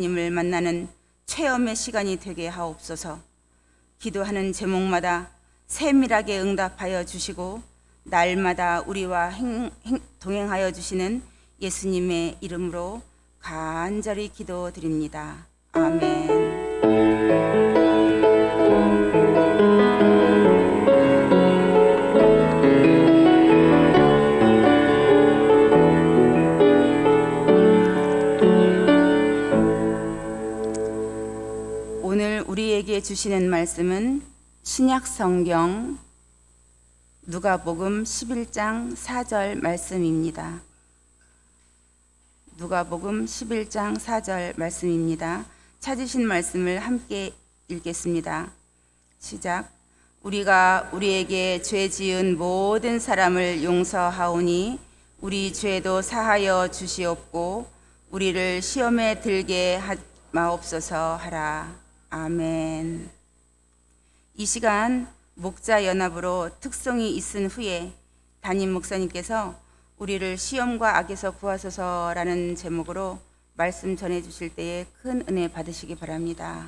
님을 만나는 체험의 시간이 되게 하옵소서. 기도하는 제목마다 세밀하게 응답하여 주시고 날마다 우리와 동행하여 주시는 예수님의 이름으로 간절히 기도드립니다. 아멘. 오늘 우리에게 주시는 말씀은 신약 성경 누가복음 11장 4절 말씀입니다. 누가복음 11장 4절 말씀입니다. 찾으신 말씀을 함께 읽겠습니다. 시작. 우리가 우리에게 죄 지은 모든 사람을 용서하오니 우리 죄도 사하여 주시옵고 우리를 시험에 들게 마옵소서 하라. 아멘. 이 시간 목자 연합으로 특송이 있은 후에 담임 목사님께서 우리를 시험과 악에서 구하소서라는 제목으로 말씀 전해 주실 때에 큰 은혜 받으시기 바랍니다.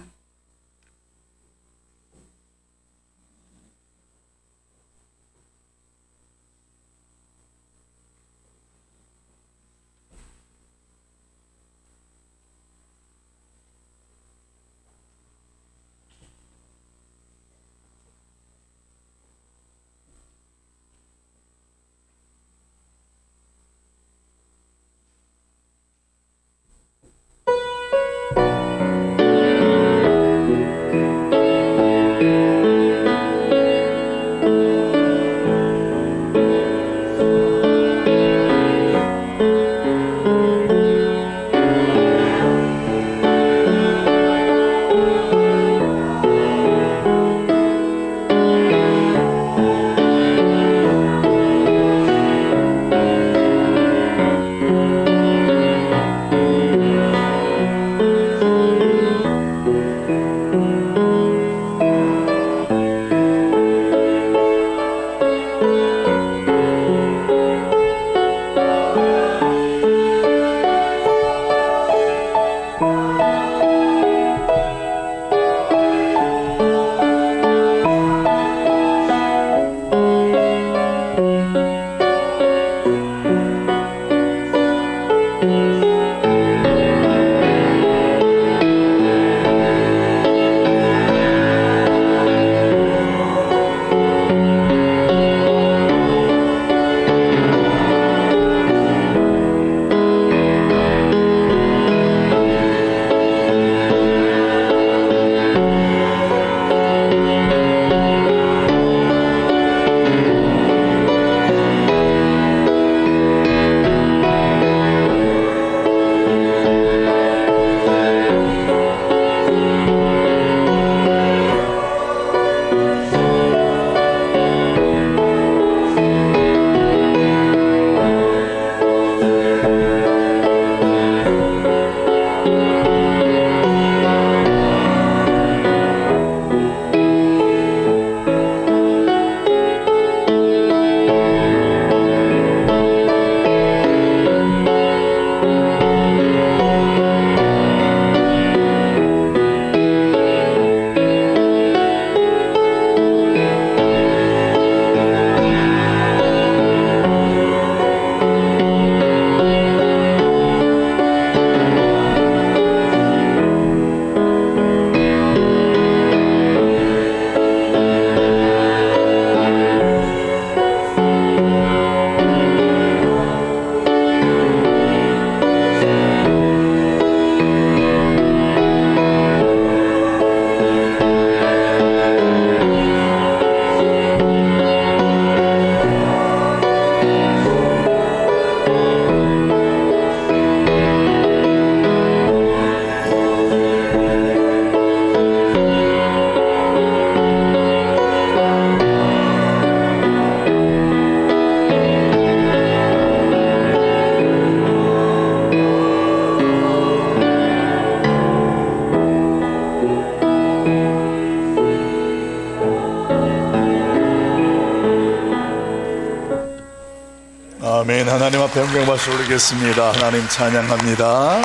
아멘. 하나님 앞에 영광 박수 올리겠습니다. 하나님 찬양합니다.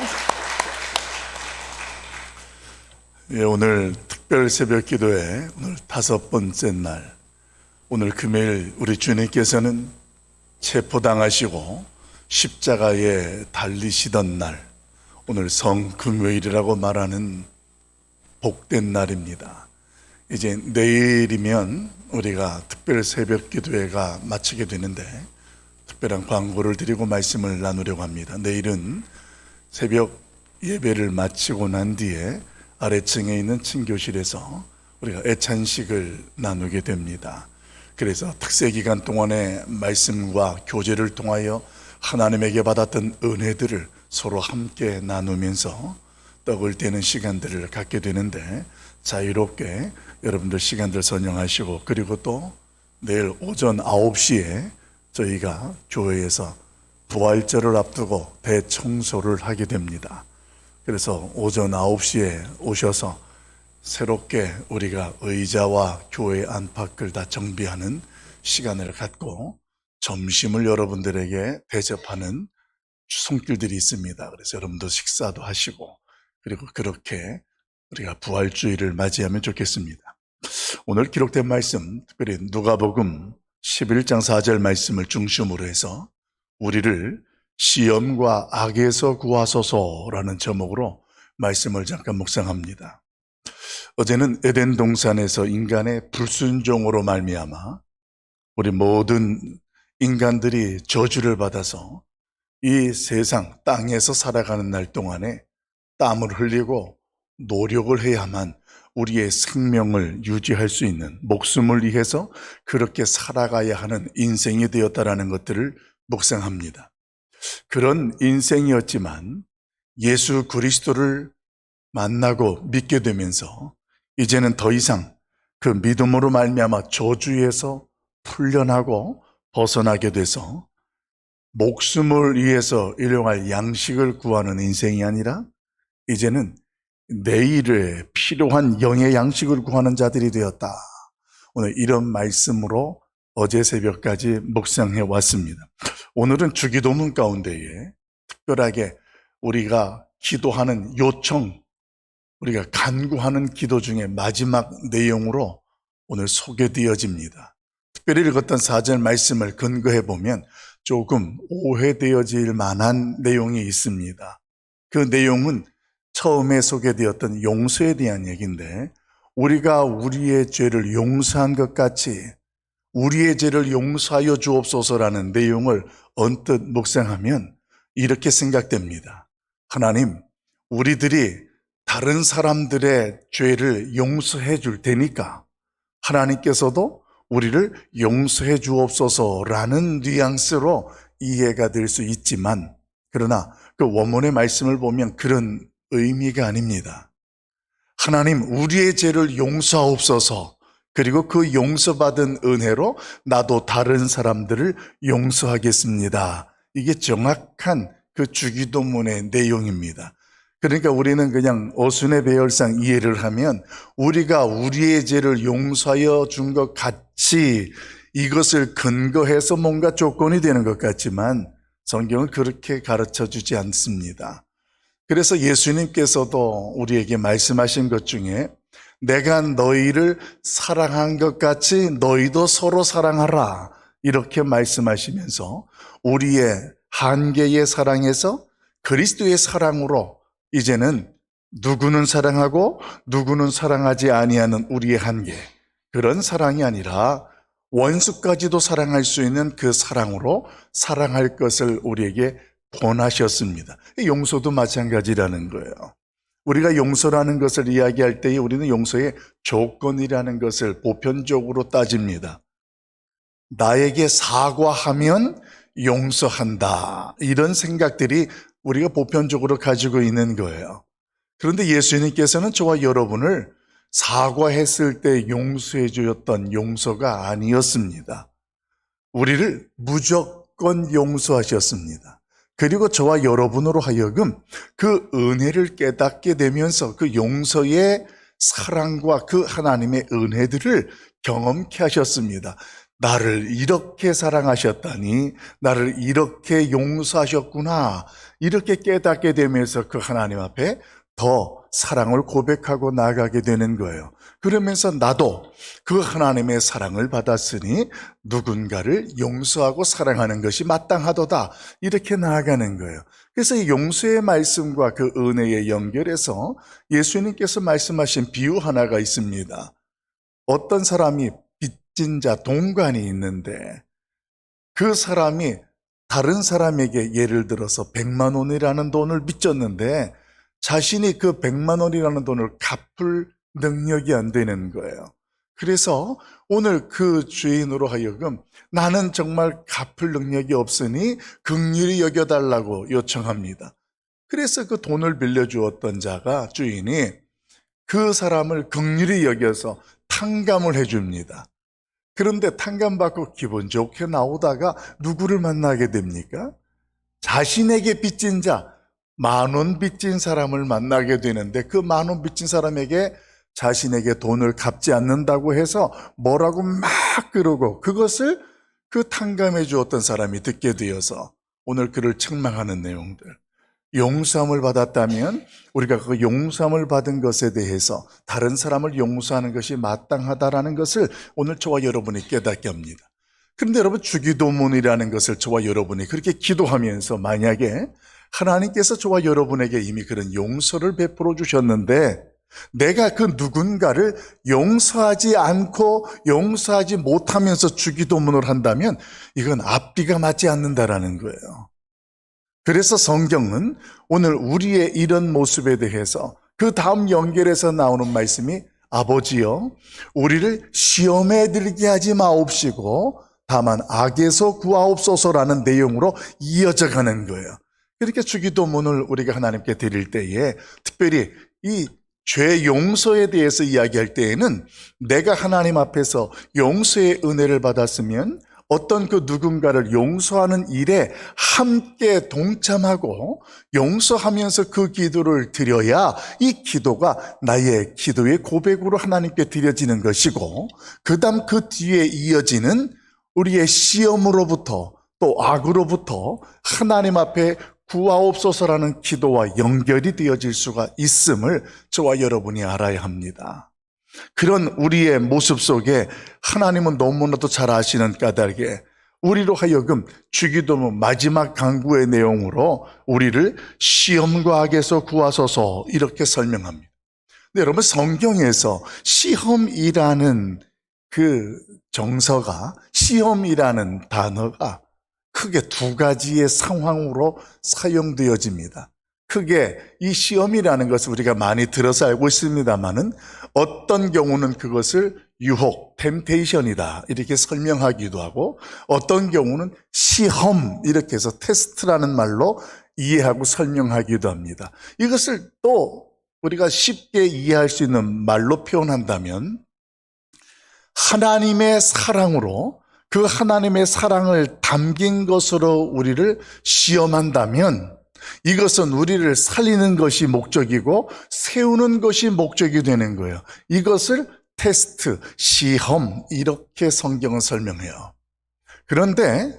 오늘 특별 새벽 기도회 오늘 5번째 날, 오늘 금요일 우리 주님께서는 체포당하시고 십자가에 달리시던 날, 오늘 성금요일이라고 말하는 복된 날입니다. 이제 내일이면 우리가 특별 새벽 기도회가 마치게 되는데, 특별한 광고를 드리고 말씀을 나누려고 합니다. 내일은 새벽 예배를 마치고 난 뒤에 아래층에 있는 친교실에서 우리가 애찬식을 나누게 됩니다. 그래서 특세 기간 동안의 말씀과 교제를 통하여 하나님에게 받았던 은혜들을 서로 함께 나누면서 떡을 떼는 시간들을 갖게 되는데, 자유롭게 여러분들 시간들 선정하시고, 그리고 또 내일 오전 9시에 저희가 교회에서 부활절을 앞두고 대청소를 하게 됩니다. 그래서 오전 9시에 오셔서 새롭게 우리가 의자와 교회 안팎을 다 정비하는 시간을 갖고 점심을 여러분들에게 대접하는 손길들이 있습니다. 그래서 여러분도 식사도 하시고, 그리고 그렇게 우리가 부활주의를 맞이하면 좋겠습니다. 오늘 기록된 말씀, 특별히 누가복음 11장 4절 말씀을 중심으로 해서 우리를 시험과 악에서 구하소서라는 제목으로 말씀을 잠깐 묵상합니다. 어제는 에덴 동산에서 인간의 불순종으로 말미암아 우리 모든 인간들이 저주를 받아서 이 세상 땅에서 살아가는 날 동안에 땀을 흘리고 노력을 해야만 우리의 생명을 유지할 수 있는, 목숨을 위해서 그렇게 살아가야 하는 인생이 되었다라는 것들을 묵상합니다. 그런 인생이었지만 예수 그리스도를 만나고 믿게 되면서 이제는 더 이상 그 믿음으로 말미암아 저주에서 풀려나고 벗어나게 돼서 목숨을 위해서 일용할 양식을 구하는 인생이 아니라 이제는 내일에 필요한 영의 양식을 구하는 자들이 되었다. 오늘 이런 말씀으로 어제 새벽까지 묵상해 왔습니다. 오늘은 주기도문 가운데에 특별하게 우리가 기도하는 요청, 우리가 간구하는 기도 중에 마지막 내용으로 오늘 소개되어집니다. 특별히 읽었던 4절 말씀을 근거해 보면 조금 오해되어질 만한 내용이 있습니다. 그 내용은 처음에 소개되었던 용서에 대한 얘기인데, 우리가 우리의 죄를 용서한 것 같이 우리의 죄를 용서하여 주옵소서라는 내용을 언뜻 묵상하면 이렇게 생각됩니다. 하나님, 우리들이 다른 사람들의 죄를 용서해 줄 테니까 하나님께서도 우리를 용서해 주옵소서라는 뉘앙스로 이해가 될 수 있지만, 그러나 그 원문의 말씀을 보면 그런 의미가 아닙니다. 하나님, 우리의 죄를 용서하옵소서, 그리고 그 용서받은 은혜로 나도 다른 사람들을 용서하겠습니다. 이게 정확한 그 주기도문의 내용입니다. 그러니까 우리는 그냥 어순의 배열상 이해를 하면 우리가 우리의 죄를 용서하여 준 것 같이 이것을 근거해서 뭔가 조건이 되는 것 같지만 성경은 그렇게 가르쳐 주지 않습니다. 그래서 예수님께서도 우리에게 말씀하신 것 중에 내가 너희를 사랑한 것 같이 너희도 서로 사랑하라, 이렇게 말씀하시면서 우리의 한계의 사랑에서 그리스도의 사랑으로 이제는 누구는 사랑하고 누구는 사랑하지 아니하는 우리의 한계, 그런 사랑이 아니라 원수까지도 사랑할 수 있는 그 사랑으로 사랑할 것을 우리에게 권하셨습니다. 용서도 마찬가지라는 거예요. 우리가 용서라는 것을 이야기할 때에 우리는 용서의 조건이라는 것을 보편적으로 따집니다. 나에게 사과하면 용서한다, 이런 생각들이 우리가 보편적으로 가지고 있는 거예요. 그런데 예수님께서는 저와 여러분을 사과했을 때 용서해 주었던 용서가 아니었습니다. 우리를 무조건 용서하셨습니다. 그리고 저와 여러분으로 하여금 그 은혜를 깨닫게 되면서 그 용서의 사랑과 그 하나님의 은혜들을 경험케 하셨습니다. 나를 이렇게 사랑하셨다니, 나를 이렇게 용서하셨구나, 이렇게 깨닫게 되면서 그 하나님 앞에 더 사랑을 고백하고 나아가게 되는 거예요. 그러면서 나도 그 하나님의 사랑을 받았으니 누군가를 용서하고 사랑하는 것이 마땅하도다. 이렇게 나아가는 거예요. 그래서 이 용서의 말씀과 그 은혜의 연결해서 예수님께서 말씀하신 비유 하나가 있습니다. 어떤 사람이 빚진 자, 동관이 있는데 그 사람이 다른 사람에게 예를 들어서 100만 원이라는 돈을 빚졌는데 자신이 그 100만 원이라는 돈을 갚을 능력이 안 되는 거예요. 그래서 오늘 그 주인으로 하여금 나는 정말 갚을 능력이 없으니 긍휼히 여겨달라고 요청합니다. 그래서 그 돈을 빌려주었던 자가 주인이 그 사람을 긍휼히 여겨서 탕감을 해줍니다. 그런데 탕감받고 기분 좋게 나오다가 누구를 만나게 됩니까? 자신에게 빚진 자, 10,000원 빚진 사람을 만나게 되는데 그 10,000원 빚진 사람에게 자신에게 돈을 갚지 않는다고 해서 뭐라고 막 그러고 그것을 그 탕감해 주었던 사람이 듣게 되어서 오늘 그를 책망하는 내용들. 용서함을 받았다면 우리가 그 용서함을 받은 것에 대해서 다른 사람을 용서하는 것이 마땅하다라는 것을 오늘 저와 여러분이 깨닫게 합니다. 그런데 여러분, 주기도문이라는 것을 저와 여러분이 그렇게 기도하면서 만약에 하나님께서 저와 여러분에게 이미 그런 용서를 베풀어 주셨는데 내가 그 누군가를 용서하지 않고 용서하지 못하면서 주기도문을 한다면 이건 앞뒤가 맞지 않는다라는 거예요. 그래서 성경은 오늘 우리의 이런 모습에 대해서 그 다음 연결해서 나오는 말씀이 아버지여 우리를 시험에 들게 하지 마옵시고 다만 악에서 구하옵소서라는 내용으로 이어져 가는 거예요. 이렇게 주기도문을 우리가 하나님께 드릴 때에 특별히 이 죄 용서에 대해서 이야기할 때에는 내가 하나님 앞에서 용서의 은혜를 받았으면 어떤 그 누군가를 용서하는 일에 함께 동참하고 용서하면서 그 기도를 드려야 이 기도가 나의 기도의 고백으로 하나님께 드려지는 것이고 그 다음 그 뒤에 이어지는 우리의 시험으로부터 또 악으로부터 하나님 앞에 구하옵소서라는 기도와 연결이 되어질 수가 있음을 저와 여러분이 알아야 합니다. 그런 우리의 모습 속에 하나님은 너무나도 잘 아시는 까닭에 우리로 하여금 주기도문 마지막 강구의 내용으로 우리를 시험과 악에서 구하소서 이렇게 설명합니다. 근데 여러분, 성경에서 시험이라는 그 정서가, 시험이라는 단어가 크게 두 가지의 상황으로 사용되어집니다. 크게 이 시험이라는 것을 우리가 많이 들어서 알고 있습니다만은 어떤 경우는 그것을 유혹, 템테이션이다 이렇게 설명하기도 하고 어떤 경우는 시험 이렇게 해서 테스트라는 말로 이해하고 설명하기도 합니다. 이것을 또 우리가 쉽게 이해할 수 있는 말로 표현한다면 하나님의 사랑으로 그 하나님의 사랑을 담긴 것으로 우리를 시험한다면 이것은 우리를 살리는 것이 목적이고 세우는 것이 목적이 되는 거예요. 이것을 테스트, 시험 이렇게 성경은 설명해요. 그런데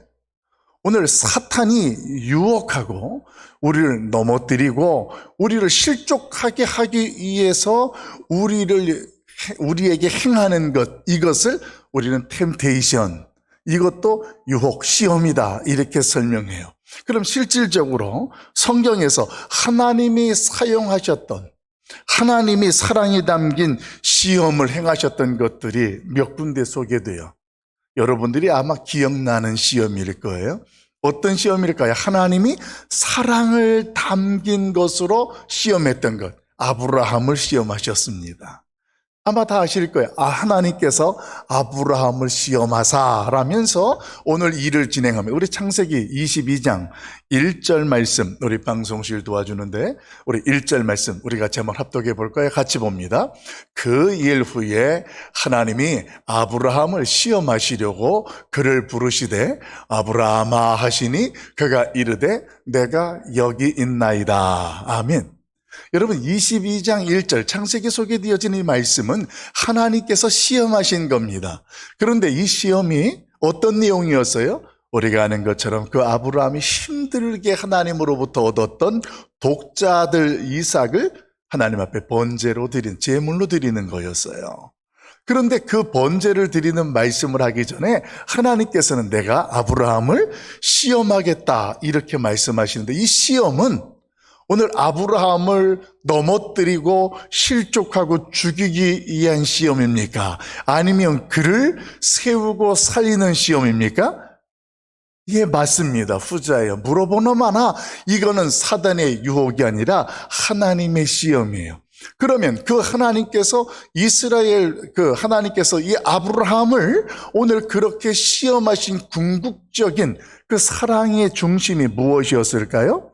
오늘 사탄이 유혹하고 우리를 넘어뜨리고 우리를 실족하게 하기 위해서 우리에게 행하는 것, 이것을 우리는 템테이션, 이것도 유혹, 시험이다 이렇게 설명해요. 그럼 실질적으로 성경에서 하나님이 사용하셨던 하나님이 사랑이 담긴 시험을 행하셨던 것들이 몇 군데 소개돼요. 여러분들이 아마 기억나는 시험일 거예요. 어떤 시험일까요? 하나님이 사랑을 담긴 것으로 시험했던 것, 아브라함을 시험하셨습니다. 아마 다 아실 거예요. 하나님께서 아브라함을 시험하사라면서 오늘 일을 진행하며 우리 창세기 22장 1절 말씀, 우리 방송실 도와주는데 우리 1절 말씀 우리 같이 한번 합독해 볼까요? 같이 봅니다. 그 일 후에 하나님이 아브라함을 시험하시려고 그를 부르시되 아브라함아 하시니 그가 이르되 내가 여기 있나이다. 아멘. 여러분, 22장 1절 창세기 소개되어진 이 말씀은 하나님께서 시험하신 겁니다. 그런데 이 시험이 어떤 내용이었어요? 우리가 아는 것처럼 그 아브라함이 힘들게 하나님으로부터 얻었던 독자들 이삭을 하나님 앞에 번제로 드린, 제물로 드리는 거였어요. 그런데 그 번제를 드리는 말씀을 하기 전에 하나님께서는 내가 아브라함을 시험하겠다 이렇게 말씀하시는데, 이 시험은 오늘 아브라함을 넘어뜨리고 실족하고 죽이기 위한 시험입니까? 아니면 그를 세우고 살리는 시험입니까? 예, 맞습니다. 후자예요. 물어보는 마나 이거는 사단의 유혹이 아니라 하나님의 시험이에요. 그러면 그 하나님께서 하나님께서 이 아브라함을 오늘 그렇게 시험하신 궁극적인 그 사랑의 중심이 무엇이었을까요?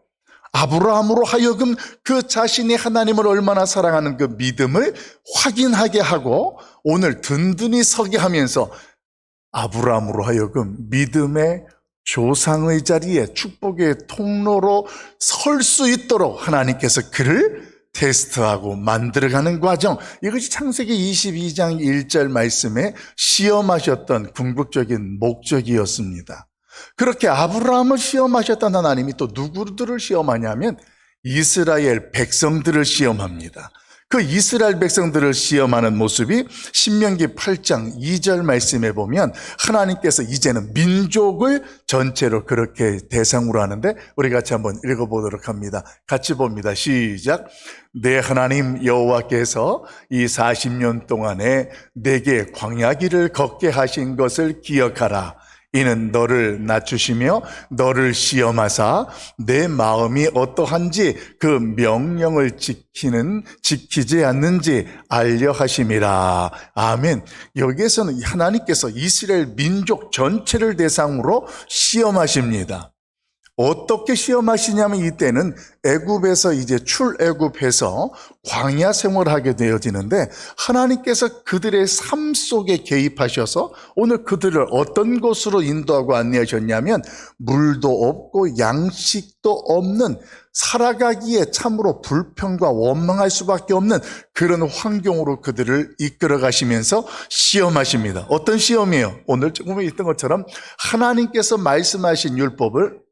아브라함으로 하여금 그 자신이 하나님을 얼마나 사랑하는 그 믿음을 확인하게 하고 오늘 든든히 서게 하면서 아브라함으로 하여금 믿음의 조상의 자리에 축복의 통로로 설 수 있도록 하나님께서 그를 테스트하고 만들어가는 과정, 이것이 창세기 22장 1절 말씀에 시험하셨던 궁극적인 목적이었습니다. 그렇게 아브라함을 시험하셨던 하나님이 또 누구들을 시험하냐면 이스라엘 백성들을 시험합니다. 그 이스라엘 백성들을 시험하는 모습이 신명기 8장 2절 말씀에 보면 하나님께서 이제는 민족을 전체로 그렇게 대상으로 하는데, 우리 같이 한번 읽어보도록 합니다. 같이 봅니다. 시작. 내 하나님 여호와께서 이 40년 동안에 내게 광야길을 걷게 하신 것을 기억하라. 이는 너를 낮추시며 너를 시험하사 내 마음이 어떠한지 그 명령을 지키지 않는지 알려 하심이라. 아멘. 여기에서는 하나님께서 이스라엘 민족 전체를 대상으로 시험하십니다. 어떻게 시험하시냐면 이때는 애굽에서 이제 출애굽해서 광야 생활을 하게 되어지는데, 하나님께서 그들의 삶 속에 개입하셔서 오늘 그들을 어떤 곳으로 인도하고 안내하셨냐면 물도 없고 양식도 없는, 살아가기에 참으로 불평과 원망할 수밖에 없는 그런 환경으로 그들을 이끌어 가시면서 시험하십니다. 어떤 시험이에요? 오늘 조금 있던 것처럼 하나님께서 말씀하신 율법을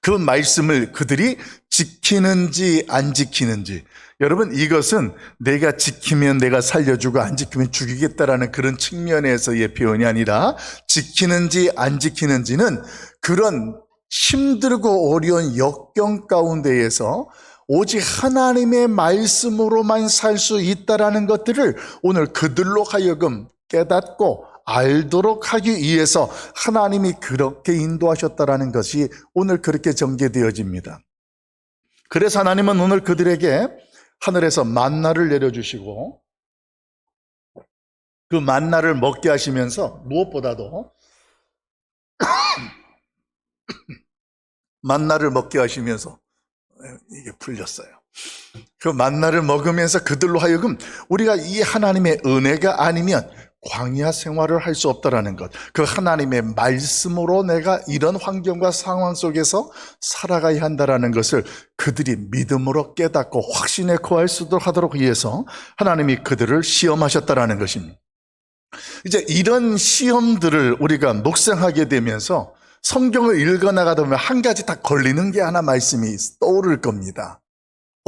그 말씀을 그들이 지키는지 안 지키는지. 여러분, 이것은 내가 지키면 내가 살려주고 안 지키면 죽이겠다라는 그런 측면에서의 표현이 아니라, 지키는지 안 지키는지는 그런 힘들고 어려운 역경 가운데에서 오직 하나님의 말씀으로만 살 수 있다라는 것들을 오늘 그들로 하여금 깨닫고 알도록 하기 위해서 하나님이 그렇게 인도하셨다라는 것이 오늘 그렇게 전개되어집니다. 그래서 하나님은 오늘 그들에게 하늘에서 만나를 내려주시고 그 만나를 먹게 하시면서 무엇보다도 만나를 먹게 하시면서 이게 풀렸어요. 그 만나를 먹으면서 그들로 하여금 우리가 이 하나님의 은혜가 아니면 광야 생활을 할 수 없다라는 것, 그 하나님의 말씀으로 내가 이런 환경과 상황 속에서 살아가야 한다라는 것을 그들이 믿음으로 깨닫고 확신에 거할 수 있도록 하도록 위해서 하나님이 그들을 시험하셨다라는 것입니다. 이제 이런 시험들을 우리가 묵상하게 되면서 성경을 읽어나가다 보면 한 가지 다 걸리는 게 하나 말씀이 떠오를 겁니다.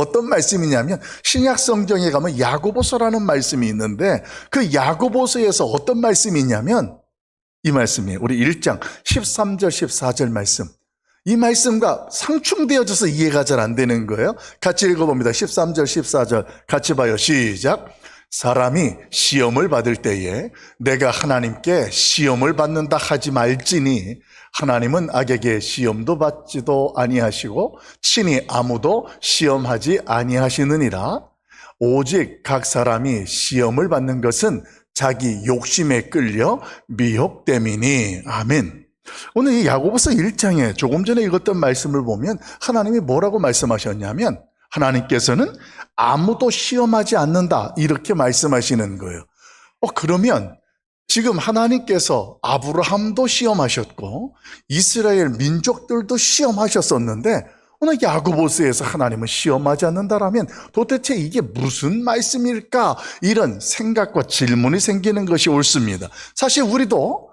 어떤 말씀이냐면 신약 성경에 가면 야고보서라는 말씀이 있는데, 그 야고보서에서 어떤 말씀이 있냐면 이 말씀이에요. 우리 1장 13절 14절 말씀. 이 말씀과 상충되어져서 이해가 잘 안 되는 거예요. 같이 읽어봅니다. 13절 14절 같이 봐요. 시작. 사람이 시험을 받을 때에 내가 하나님께 시험을 받는다 하지 말지니 하나님은 악에게 시험도 받지도 아니하시고 친히 아무도 시험하지 아니하시느니라. 오직 각 사람이 시험을 받는 것은 자기 욕심에 끌려 미혹됨이니. 아멘. 오늘 이 야고보서 1장에 조금 전에 읽었던 말씀을 보면 하나님이 뭐라고 말씀하셨냐면, 하나님께서는 아무도 시험하지 않는다 이렇게 말씀하시는 거예요. 그러면 지금 하나님께서 아브라함도 시험하셨고 이스라엘 민족들도 시험하셨었는데 오늘 야고보서에서 하나님은 시험하지 않는다라면 도대체 이게 무슨 말씀일까? 이런 생각과 질문이 생기는 것이 옳습니다. 사실 우리도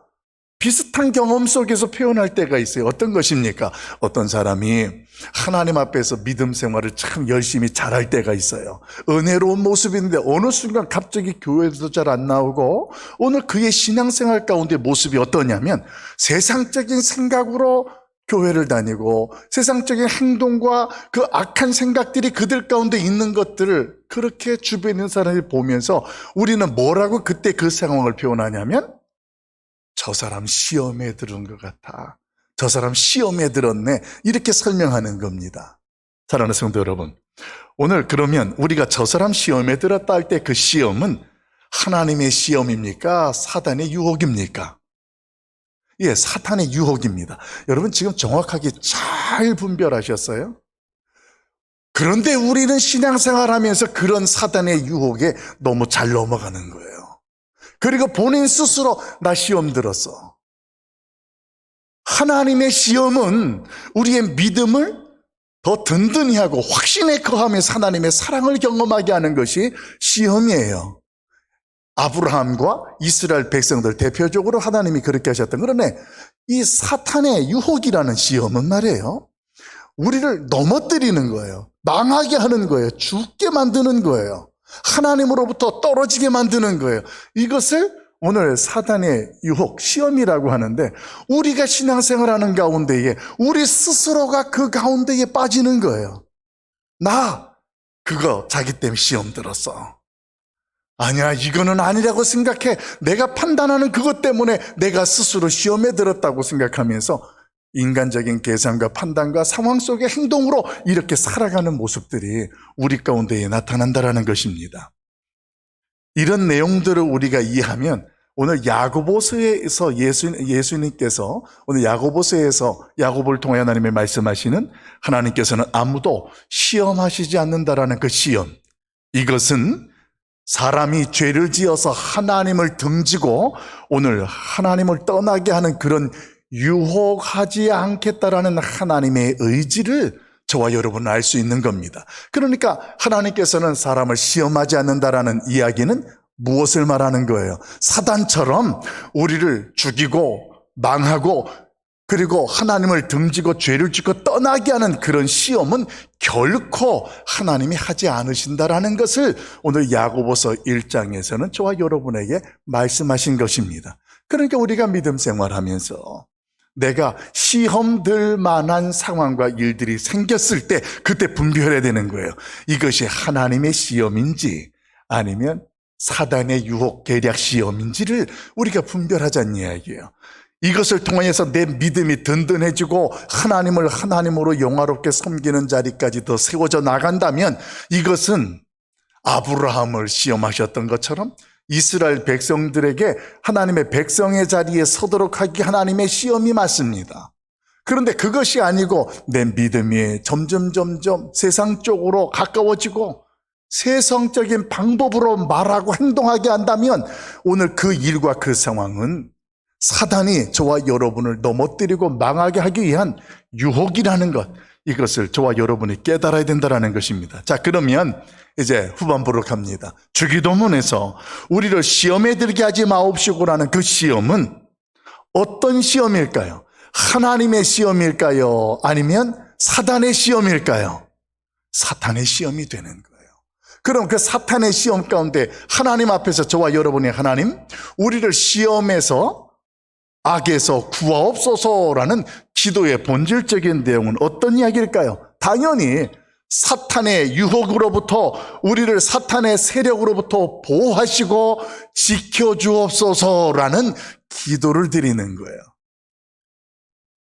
비슷한 경험 속에서 표현할 때가 있어요. 어떤 것입니까? 어떤 사람이 하나님 앞에서 믿음 생활을 참 열심히 잘할 때가 있어요. 은혜로운 모습인데 어느 순간 갑자기 교회도 잘 안 나오고, 오늘 그의 신앙생활 가운데 모습이 어떠냐면 세상적인 생각으로 교회를 다니고 세상적인 행동과 그 악한 생각들이 그들 가운데 있는 것들을 그렇게 주변에 있는 사람이 보면서 우리는 뭐라고 그때 그 상황을 표현하냐면, 저 사람 시험에 들은 것 같아, 저 사람 시험에 들었네, 이렇게 설명하는 겁니다. 사랑하는 성도 여러분, 오늘 그러면 우리가 저 사람 시험에 들었다 할 때 그 시험은 하나님의 시험입니까? 사단의 유혹입니까? 예, 사탄의 유혹입니다. 여러분 지금 정확하게 잘 분별하셨어요? 그런데 우리는 신앙생활하면서 그런 사단의 유혹에 너무 잘 넘어가는 거예요. 그리고 본인 스스로 나 시험 들었어. 하나님의 시험은 우리의 믿음을 더 든든히 하고 확신에 거하면서 하나님의 사랑을 경험하게 하는 것이 시험이에요. 아브라함과 이스라엘 백성들 대표적으로 하나님이 그렇게 하셨던. 그런데 이 사탄의 유혹이라는 시험은 말이에요, 우리를 넘어뜨리는 거예요. 망하게 하는 거예요. 죽게 만드는 거예요. 하나님으로부터 떨어지게 만드는 거예요. 이것을 오늘 사단의 유혹, 시험이라고 하는데, 우리가 신앙생활하는 가운데에 우리 스스로가 그 가운데에 빠지는 거예요. 나 그거 자기 때문에 시험 들었어. 아니야, 이거는 아니라고 생각해. 내가 판단하는 그것 때문에 내가 스스로 시험에 들었다고 생각하면서 인간적인 계산과 판단과 상황 속의 행동으로 이렇게 살아가는 모습들이 우리 가운데에 나타난다는 것입니다. 이런 내용들을 우리가 이해하면 오늘 야고보서에서 예수님께서 오늘 야고보서에서 야고보를 통해 하나님의 말씀하시는, 하나님께서는 아무도 시험하시지 않는다라는 그 시험, 이것은 사람이 죄를 지어서 하나님을 등지고 오늘 하나님을 떠나게 하는 그런 유혹하지 않겠다라는 하나님의 의지를 저와 여러분은 알 수 있는 겁니다. 그러니까 하나님께서는 사람을 시험하지 않는다라는 이야기는 무엇을 말하는 거예요? 사단처럼 우리를 죽이고 망하고 그리고 하나님을 등지고 죄를 짓고 떠나게 하는 그런 시험은 결코 하나님이 하지 않으신다라는 것을 오늘 야고보서 1장에서는 저와 여러분에게 말씀하신 것입니다. 그러니까 우리가 믿음 생활하면서 내가 시험 들 만한 상황과 일들이 생겼을 때 그때 분별해야 되는 거예요. 이것이 하나님의 시험인지 아니면 사단의 유혹 계략 시험인지를 우리가 분별하자는 이야기예요. 이것을 통해서 내 믿음이 든든해지고 하나님을 하나님으로 영화롭게 섬기는 자리까지 더 세워져 나간다면, 이것은 아브라함을 시험하셨던 것처럼 이스라엘 백성들에게 하나님의 백성의 자리에 서도록 하기 하나님의 시험이 맞습니다. 그런데 그것이 아니고 내 믿음이 점점 세상 쪽으로 가까워지고 세상적인 방법으로 말하고 행동하게 한다면 오늘 그 일과 그 상황은 사단이 저와 여러분을 넘어뜨리고 망하게 하기 위한 유혹이라는 것, 이것을 저와 여러분이 깨달아야 된다는 것입니다. 자, 그러면 이제 후반부로 갑니다. 주기도문에서 우리를 시험에 들게 하지 마옵시고라는 그 시험은 어떤 시험일까요? 하나님의 시험일까요? 아니면 사단의 시험일까요? 사탄의 시험이 되는 거예요. 그럼 그 사탄의 시험 가운데 하나님 앞에서 저와 여러분이, 하나님, 우리를 시험에서 악에서 구하옵소서라는 기도의 본질적인 내용은 어떤 이야기일까요? 당연히 사탄의 유혹으로부터 우리를 사탄의 세력으로부터 보호하시고 지켜주옵소서라는 기도를 드리는 거예요.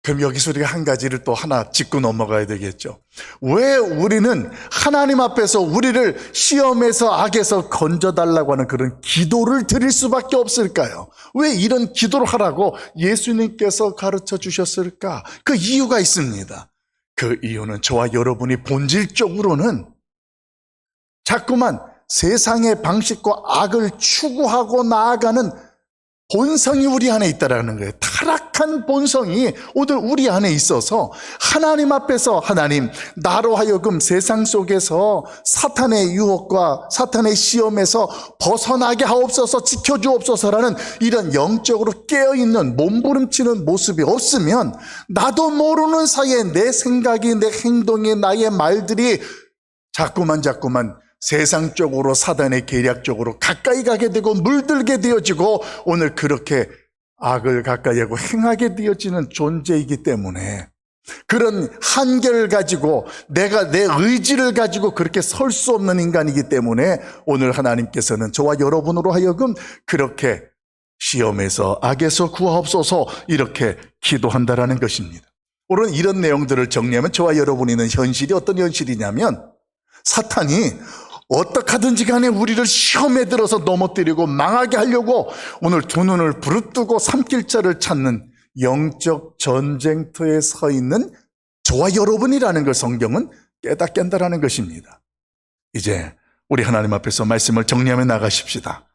그럼 여기서 우리가 한 가지를 또 하나 짚고 넘어가야 되겠죠. 왜 우리는 하나님 앞에서 우리를 시험에서 악에서 건져달라고 하는 그런 기도를 드릴 수밖에 없을까요? 왜 이런 기도를 하라고 예수님께서 가르쳐 주셨을까? 그 이유가 있습니다. 그 이유는 저와 여러분이 본질적으로는 자꾸만 세상의 방식과 악을 추구하고 나아가는 본성이 우리 안에 있다라는 거예요. 타락한 본성이 오늘 우리 안에 있어서 하나님 앞에서 하나님, 나로 하여금 세상 속에서 사탄의 유혹과 사탄의 시험에서 벗어나게 하옵소서, 지켜주옵소서라는 이런 영적으로 깨어있는 몸부림치는 모습이 없으면 나도 모르는 사이에 내 생각이, 내 행동이, 나의 말들이 자꾸만 세상 쪽으로, 사단의 계략 쪽으로 가까이 가게 되고 물들게 되어지고 오늘 그렇게 악을 가까이 하고 행하게 되어지는 존재이기 때문에 그런 한계를 가지고 내가 내 의지를 가지고 그렇게 설 수 없는 인간이기 때문에 오늘 하나님께서는 저와 여러분으로 하여금 그렇게 시험에서 악에서 구하옵소서 이렇게 기도한다라는 것입니다. 오늘 이런 내용들을 정리하면 저와 여러분이 있는 현실이 어떤 현실이냐면 사탄이 어떻게든지 간에 우리를 시험에 들어서 넘어뜨리고 망하게 하려고 오늘 두 눈을 부릅뜨고 삼킬 자를 찾는 영적 전쟁터에 서 있는 저와 여러분이라는 걸 성경은 깨닫게 한다는 것입니다. 이제 우리 하나님 앞에서 말씀을 정리하며 나가십시다.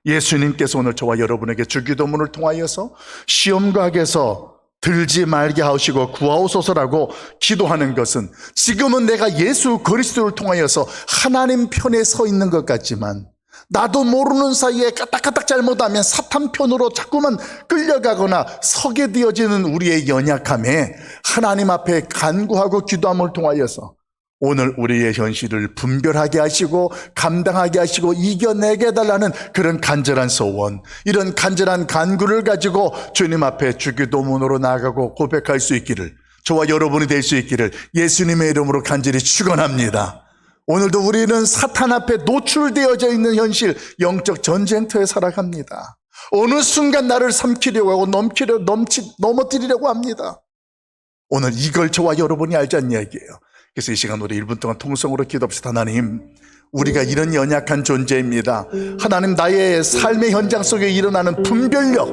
예수님께서 오늘 저와 여러분에게 주기도문을 통하여서 시험과 악에서 들지 말게 하시고 구하옵소서라고 기도하는 것은 지금은 내가 예수 그리스도를 통하여서 하나님 편에 서 있는 것 같지만 나도 모르는 사이에 까딱까딱 잘못하면 사탄 편으로 자꾸만 끌려가거나 서게 되어지는 우리의 연약함에 하나님 앞에 간구하고 기도함을 통하여서 오늘 우리의 현실을 분별하게 하시고 감당하게 하시고 이겨내게 해달라는 그런 간절한 소원, 이런 간절한 간구를 가지고 주님 앞에 주기도문으로 나아가고 고백할 수 있기를, 저와 여러분이 될 수 있기를 예수님의 이름으로 간절히 축원합니다. 오늘도 우리는 사탄 앞에 노출되어져 있는 현실, 영적 전쟁터에 살아갑니다. 어느 순간 나를 삼키려고 하고 넘어뜨리려고 합니다. 오늘 이걸 저와 여러분이 알자는 이야기예요. 그래서 이 시간 우리 1분 동안 통성으로 기도합시다. 하나님, 우리가 이런 연약한 존재입니다. 하나님, 나의 삶의 현장 속에 일어나는 분별력,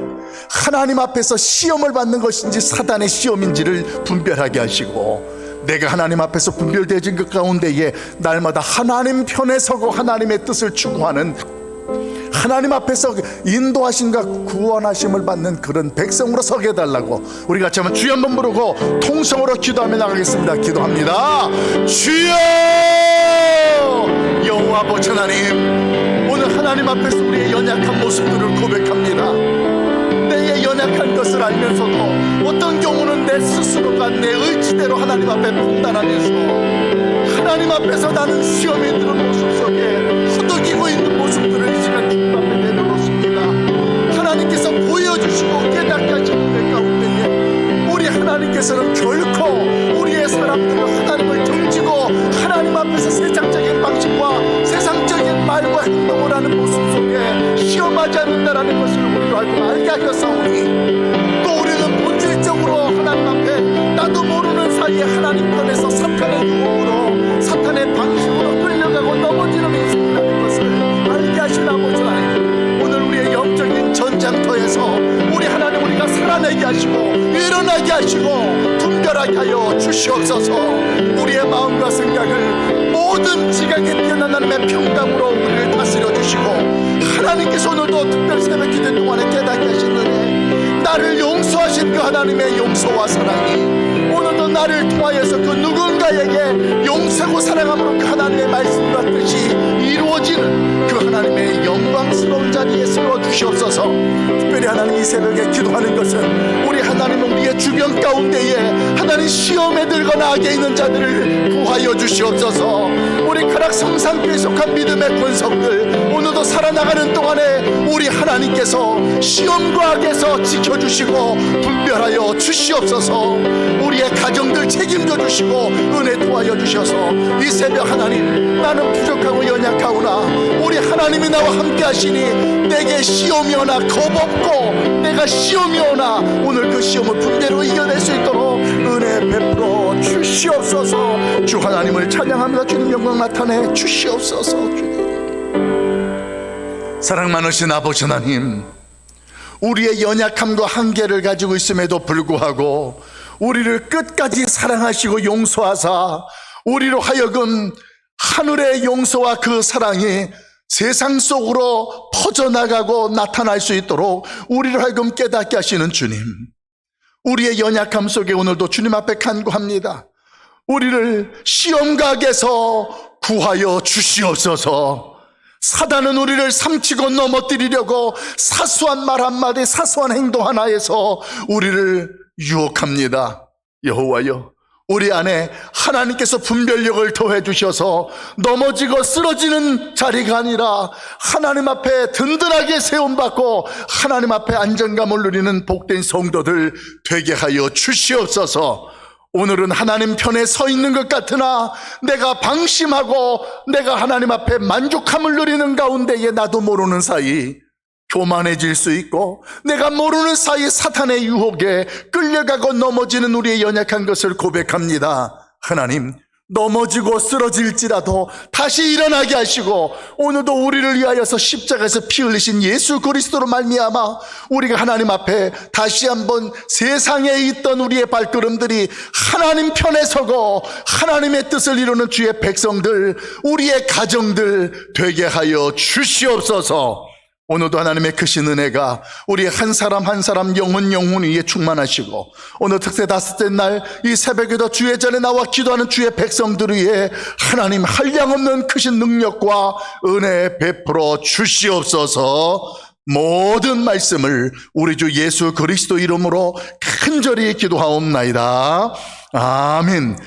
하나님 앞에서 시험을 받는 것인지 사단의 시험인지를 분별하게 하시고 내가 하나님 앞에서 분별되어진 것 가운데에 날마다 하나님 편에 서고 하나님의 뜻을 추구하는, 하나님 앞에서 인도하심과 구원하심을 받는 그런 백성으로 서게 해달라고 우리 같이 한번 주여 한번 부르고 통성으로 기도하며 나가겠습니다. 기도합니다. 주여! 여호와 아버지 하나님, 오늘 하나님 앞에서 우리의 연약한 모습들을 고백합니다. 내의 연약한 것을 알면서도 어떤 경우는 내 스스로가 내 의지대로 하나님 앞에 판단하면서 하나님 앞에서 나는 시험에 드는 모습 속에 허덕이고 있는 모습들을 이 시간 주님 앞에 내려놓습니다. 하나님께서 보여주시고 깨닫게 하시는 내 가운데에 우리 하나님께서는 결코 우리의 사람들을 하나님을 등지고 하나님 앞에서 세상적인 방식과 세상적인 말과 행동을 하는 모습 속에 시험하지 않는다라는 것을 우리로 알고 알게 하셨사오니 또 우리는 본질적으로 하나님 앞에 나도 모르는 사이에 하나님 편에서 사탄의 유혹으로 사탄의 방식으로 끌려가고 넘어지는 인생이라는 것을 알게 하신 아버지 하나님, 오늘 우리의 영적인 전장터에서 우리 하나님 우리가 살아내게 하시고 일어나게 하시고 분별하게 하여 주시옵소서. 우리의 마음과 생각을 모든 지각에 뛰어난 하나님의 평강으로 우리를 다스려 주시고 하나님께서 오늘도 특별 새벽 기도 동안에 깨닫게 하시는데 나를 용서하신 그 하나님의 용서와 사랑이 오늘도 나를 통하여서 그 누군가에게 용서하고 사랑함으로 그 하나님의 말씀과 뜻이 이루어지는 그 하나님의 영광스러운 자리에 세워주시옵소서. 특별히 하나님 이 새벽에 기도하는 것은 우리 하나님은 우리의 주변 가운데에 하나님 시험에 들거나 악에 있는 자들을 구하여 주시옵소서. 우리 가락 성산교에 속한 믿음의 권속들 오늘도 살아나가는 동안에 우리 하나님께서 시험과 악에서 지켜주시고 분별하여 주시옵소서. 우리의 가정들 책임져 주시고 은혜 도와여 주셔서 이 새벽 하나님, 나는 부족하고 연약하오나 우리 하나님이 나와 함께 하시니 내게 시험이 오나 겁없고 내가 시험이 오나 오늘 그 시험을 분대로 이겨낼 수 있도록 은혜 베풀어 주시옵소서. 주 하나님을 찬양하며 주님 영광 나타내 주시옵소서. 주님, 사랑 많으신 아버지 하나님, 우리의 연약함과 한계를 가지고 있음에도 불구하고 우리를 끝까지 사랑하시고 용서하사 우리로 하여금 하늘의 용서와 그 사랑이 세상 속으로 퍼져나가고 나타날 수 있도록 우리를 하여금 깨닫게 하시는 주님, 우리의 연약함 속에 오늘도 주님 앞에 간구합니다. 우리를 시험각에서 구하여 주시옵소서. 사단은 우리를 삼키고 넘어뜨리려고 사소한 말 한마디, 사소한 행동 하나에서 우리를 유혹합니다. 여호와여, 우리 안에 하나님께서 분별력을 더해 주셔서 넘어지고 쓰러지는 자리가 아니라 하나님 앞에 든든하게 세움받고 하나님 앞에 안정감을 누리는 복된 성도들 되게 하여 주시옵소서. 오늘은 하나님 편에 서 있는 것 같으나 내가 방심하고 내가 하나님 앞에 만족함을 누리는 가운데에 나도 모르는 사이 교만해질 수 있고 내가 모르는 사이 사탄의 유혹에 끌려가고 넘어지는 우리의 연약한 것을 고백합니다. 하나님, 넘어지고 쓰러질지라도 다시 일어나게 하시고 오늘도 우리를 위하여서 십자가에서 피 흘리신 예수 그리스도로 말미암아 우리가 하나님 앞에 다시 한번 세상에 있던 우리의 발걸음들이 하나님 편에 서고 하나님의 뜻을 이루는 주의 백성들, 우리의 가정들 되게 하여 주시옵소서. 오늘도 하나님의 크신 은혜가 우리 한 사람 한 사람 영혼 위에 충만하시고 오늘 특세 다섯째 날 이 새벽에도 주의 전에 나와 기도하는 주의 백성들 위해 하나님 한량없는 크신 능력과 은혜 베풀어 주시옵소서. 모든 말씀을 우리 주 예수 그리스도 이름으로 간절히 기도하옵나이다. 아멘.